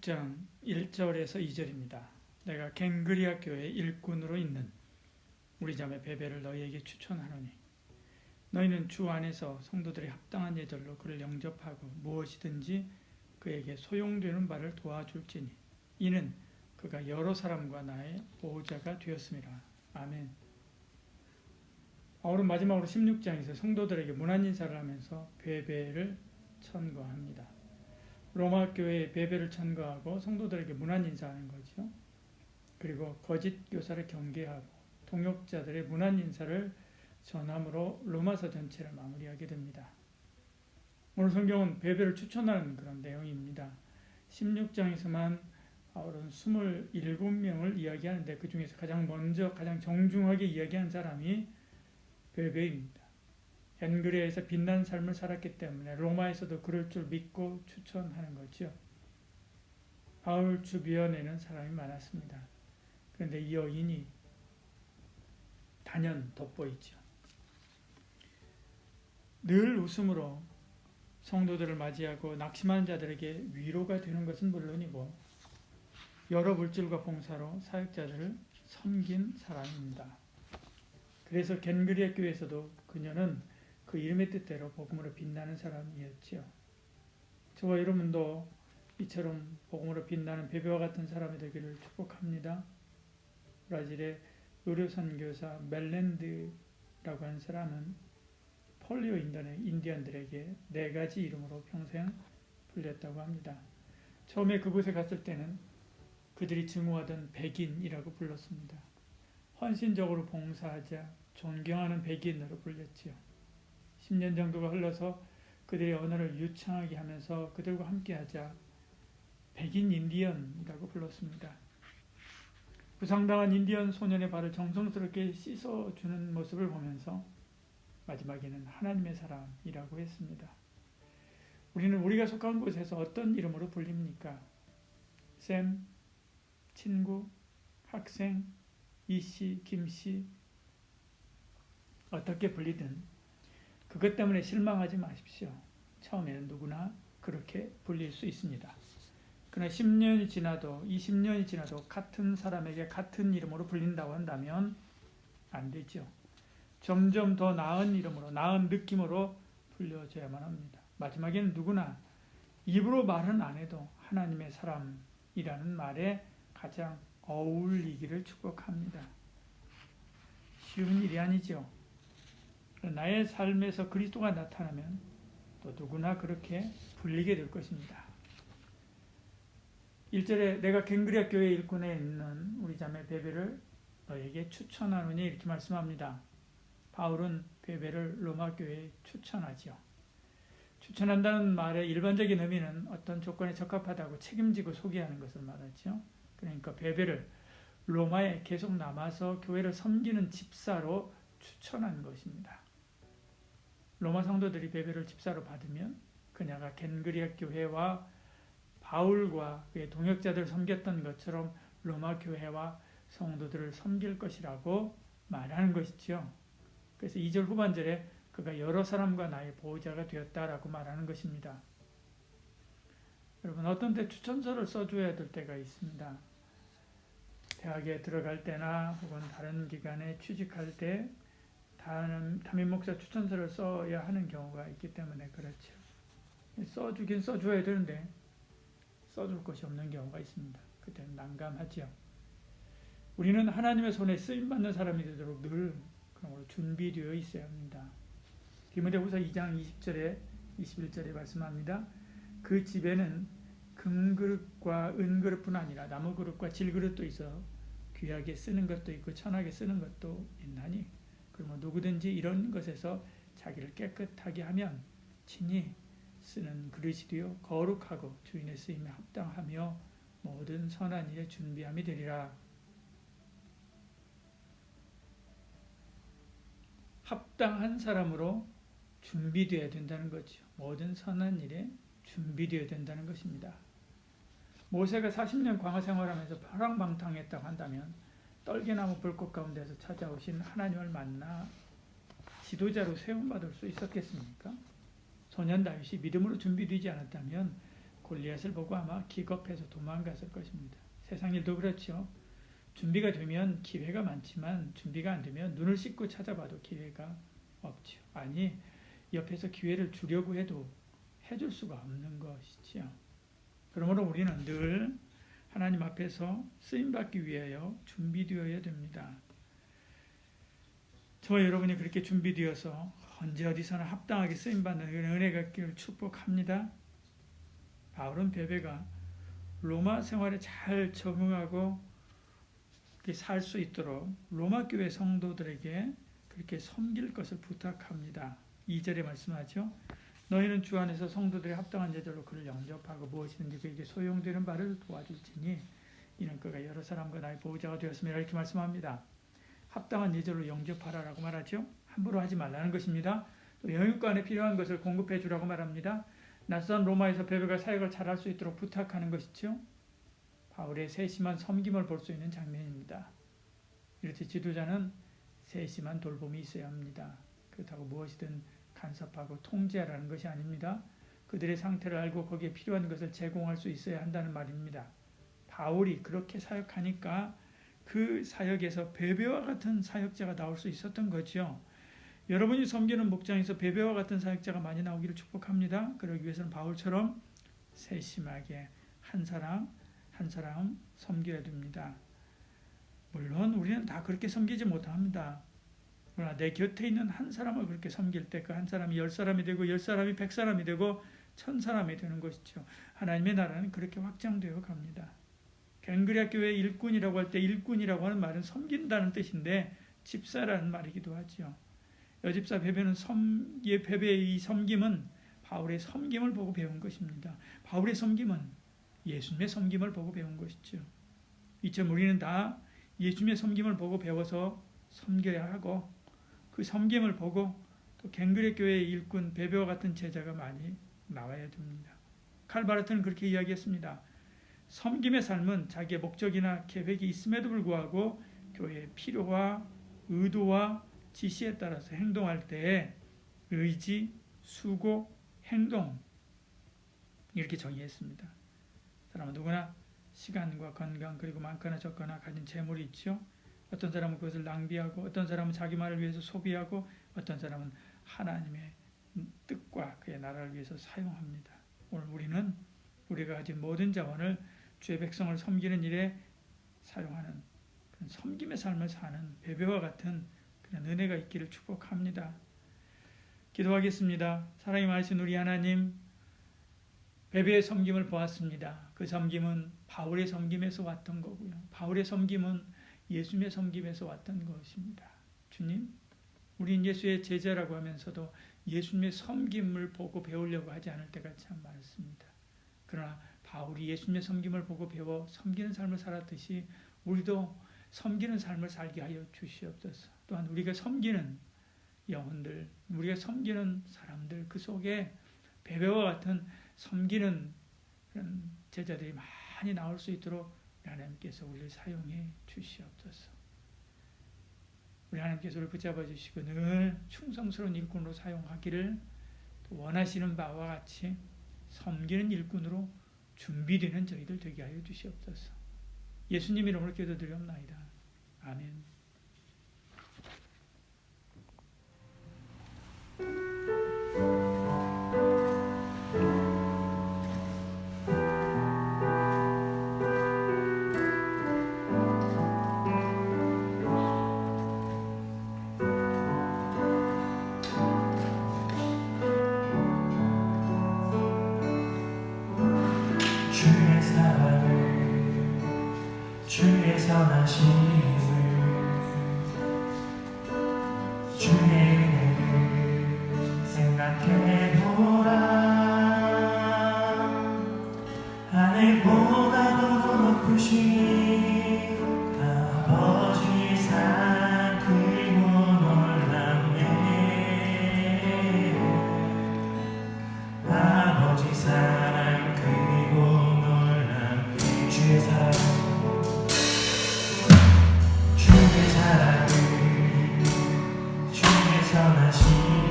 16장 1절에서 2절입니다. 내가 갱그리아 교회 일꾼으로 있는 우리 자매 베베를 너희에게 추천하노니 너희는 주 안에서 성도들이 합당한 예절로 그를 영접하고 무엇이든지 그에게 소용되는 바를 도와줄지니 이는 그가 여러 사람과 나의 보호자가 되었음이라. 아멘. 바울은 마지막으로 16장에서 성도들에게 문안 인사를 하면서 베베를 천거합니다. 로마 교회에 베베를 천거하고 성도들에게 문안 인사하는 거죠. 그리고 거짓 교사를 경계하고 동역자들의 문안 인사를 전함으로 로마서 전체를 마무리하게 됩니다. 오늘 성경은 베베를 추천하는 그런 내용입니다. 16장에서만 바울은 27명을 이야기하는데 그 중에서 가장 먼저 가장 정중하게 이야기한 사람이 베베입니다. 갱그리아에서 빛난 삶을 살았기 때문에 로마에서도 그럴 줄 믿고 추천하는 거죠. 바울 주변에는 사람이 많았습니다. 그런데 이 여인이 단연 돋보이죠. 늘 웃음으로 성도들을 맞이하고 낙심하는 자들에게 위로가 되는 것은 물론이고 여러 물질과 봉사로 사역자들을 섬긴 사람입니다. 그래서 갱그리아 교회에서도 그녀는 그 이름의 뜻대로 복음으로 빛나는 사람이었지요. 저와 여러분도 이처럼 복음으로 빛나는 베베와 같은 사람이 되기를 축복합니다. 브라질의 의료선교사 멜렌드라고 하는 사람은 폴리오 인디언들에게 4가지 이름으로 평생 불렸다고 합니다. 처음에 그곳에 갔을 때는 그들이 증오하던 백인이라고 불렀습니다. 헌신적으로 봉사하자 존경하는 백인으로 불렸지요. 10년 정도가 흘러서 그들의 언어를 유창하게 하면서 그들과 함께하자 백인 인디언이라고 불렀습니다. 부상당한 인디언 소년의 발을 정성스럽게 씻어주는 모습을 보면서 마지막에는 하나님의 사람이라고 했습니다. 우리는 우리가 속한 곳에서 어떤 이름으로 불립니까? 쌤, 친구, 학생, 이씨, 김씨 어떻게 불리든 그것 때문에 실망하지 마십시오. 처음에는 누구나 그렇게 불릴 수 있습니다. 그러나 10년이 지나도 20년이 지나도 같은 사람에게 같은 이름으로 불린다고 한다면 안 되죠. 점점 더 나은 이름으로, 나은 느낌으로 불려져야만 합니다. 마지막에는 누구나 입으로 말은 안 해도 하나님의 사람이라는 말에 가장 어울리기를 축복합니다. 쉬운 일이 아니죠. 나의 삶에서 그리스도가 나타나면 또 누구나 그렇게 불리게 될 것입니다. 1절에 내가 갱그리아 교회 일꾼에 있는 우리 자매 베베를 너에게 추천하노니 이렇게 말씀합니다. 바울은 베베를 로마 교회에 추천하죠. 추천한다는 말의 일반적인 의미는 어떤 조건에 적합하다고 책임지고 소개하는 것을 말하죠. 그러니까 베베를 로마에 계속 남아서 교회를 섬기는 집사로 추천한 것입니다. 로마 성도들이 베베를 집사로 받으면 그녀가 갱그리아 교회와 바울과 그의 동역자들을 섬겼던 것처럼 로마 교회와 성도들을 섬길 것이라고 말하는 것이죠. 그래서 2절 후반절에 그가 여러 사람과 나의 보호자가 되었다라고 말하는 것입니다. 여러분 어떤 때 추천서를 써줘야 될 때가 있습니다. 대학에 들어갈 때나 혹은 다른 기관에 취직할 때 담임 목사 추천서를 써야 하는 경우가 있기 때문에 그렇죠. 써주긴 써줘야 되는데 써줄 것이 없는 경우가 있습니다. 그때는 난감하죠. 우리는 하나님의 손에 쓰임받는 사람이 되도록 늘 그런 걸로 준비되어 있어야 합니다. 디모데후서 2장 20절에 21절에 말씀합니다. 그 집에는 금그릇과 은그릇뿐 아니라 나무그릇과 질그릇도 있어 귀하게 쓰는 것도 있고 천하게 쓰는 것도 있나니 그러면 누구든지 이런 것에서 자기를 깨끗하게 하면 친히 쓰는 그릇이 되어 거룩하고 주인의 쓰임에 합당하며 모든 선한 일에 준비함이 되리라. 합당한 사람으로 준비되어야 된다는 거죠. 모든 선한 일에 준비되어야 된다는 것입니다. 모세가 40년 광야 생활하면서 파랑방탕했다고 한다면 떨기나무 불꽃 가운데서 찾아오신 하나님을 만나 지도자로 세움받을 수 있었겠습니까? 소년 다윗이 믿음으로 준비되지 않았다면 골리앗을 보고 아마 기겁해서 도망갔을 것입니다. 세상 일도 그렇죠. 준비가 되면 기회가 많지만 준비가 안 되면 눈을 씻고 찾아봐도 기회가 없죠. 아니 옆에서 기회를 주려고 해도 해줄 수가 없는 것이지요. 그러므로 우리는 늘 하나님 앞에서 쓰임받기 위하여 준비되어야 됩니다. 저와 여러분이 그렇게 준비되어서 언제 어디서나 합당하게 쓰임받는 은혜가 있기를 축복합니다. 바울은 베베가 로마 생활에 잘 적응하고 살 수 있도록 로마 교회 성도들에게 그렇게 섬길 것을 부탁합니다. 2절에 말씀하죠. 너희는 주 안에서 성도들의 합당한 제자로 그를 영접하고 무엇이든지 그에게 소용되는 바를 도와줄지니 이는 그가 여러 사람과 나의 보호자가 되었으며 이렇게 말씀합니다. 합당한 제자로 영접하라라고 말하죠. 함부로 하지 말라는 것입니다. 또 영육간에 필요한 것을 공급해 주라고 말합니다. 낯선 로마에서 베베가 사역을 잘할 수 있도록 부탁하는 것이죠. 바울의 세심한 섬김을 볼 수 있는 장면입니다. 이렇듯 지도자는 세심한 돌봄이 있어야 합니다. 그렇다고 무엇이든 간섭하고 통제하라는 것이 아닙니다. 그들의 상태를 알고 거기에 필요한 것을 제공할 수 있어야 한다는 말입니다. 바울이 그렇게 사역하니까 그 사역에서 베베와 같은 사역자가 나올 수 있었던 거죠. 여러분이 섬기는 목장에서 베베와 같은 사역자가 많이 나오기를 축복합니다. 그러기 위해서는 바울처럼 세심하게 한 사람 한 사람 섬겨야 됩니다. 물론 우리는 다 그렇게 섬기지 못합니다. 그러나 내 곁에 있는 한 사람을 그렇게 섬길 때 그 한 사람이 10사람이 되고 10사람이 100사람이 되고 1000사람이 되는 것이죠. 하나님의 나라는 그렇게 확장되어 갑니다. 갱그리아 교회 일꾼이라고 할 때 일꾼이라고 하는 말은 섬긴다는 뜻인데 집사라는 말이기도 하죠. 여집사 베베는 베베의 이 섬김은 바울의 섬김을 보고 배운 것입니다. 바울의 섬김은 예수님의 섬김을 보고 배운 것이죠. 이처럼 우리는 다 예수님의 섬김을 보고 배워서 섬겨야 하고 그 섬김을 보고 또 갱그레 교회의 일꾼 베베와 같은 제자가 많이 나와야 됩니다. 칼바르트는 그렇게 이야기했습니다. 섬김의 삶은 자기의 목적이나 계획이 있음에도 불구하고 교회의 필요와 의도와 지시에 따라서 행동할 때에 의지, 수고, 행동 이렇게 정의했습니다. 사람은 누구나 시간과 건강 그리고 많거나 적거나 가진 재물이 있죠. 어떤 사람은 그것을 낭비하고 어떤 사람은 자기만을 위해서 소비하고 어떤 사람은 하나님의 뜻과 그의 나라를 위해서 사용합니다. 오늘 우리는 우리가 가진 모든 자원을 주의 백성을 섬기는 일에 사용하는 그런 섬김의 삶을 사는 베베와 같은 그런 은혜가 있기를 축복합니다. 기도하겠습니다. 사랑이 많으신 우리 하나님, 베베의 섬김을 보았습니다. 그 섬김은 바울의 섬김에서 왔던 거고요. 바울의 섬김은 예수님의 섬김에서 왔던 것입니다. 주님, 우린 예수의 제자라고 하면서도 예수님의 섬김을 보고 배우려고 하지 않을 때가 참 많습니다. 그러나 바울이 예수님의 섬김을 보고 배워 섬기는 삶을 살았듯이 우리도 섬기는 삶을 살게 하여 주시옵소서. 또한 우리가 섬기는 영혼들, 우리가 섬기는 사람들 그 속에 베베와 같은 섬기는 그런 제자들이 많이 나올 수 있도록 하나님께서 우리를 사용해 주시옵소서. 우리 하나님께서 우리를 붙잡아 주시고 늘 충성스러운 일꾼으로 사용하기를 원하시는 바와 같이 섬기는 일꾼으로 준비되는 저희들 되게 하여 주시옵소서. 예수님 이름으로 기도드리옵나이다. 아멘. 주의 선하심을 주의 은혜를 생각해보라. 하늘보다도 높으신 아버지 사랑 크고 놀랍네. 아버지 사랑 크고 놀랍네. 주의 사랑 주의 선하심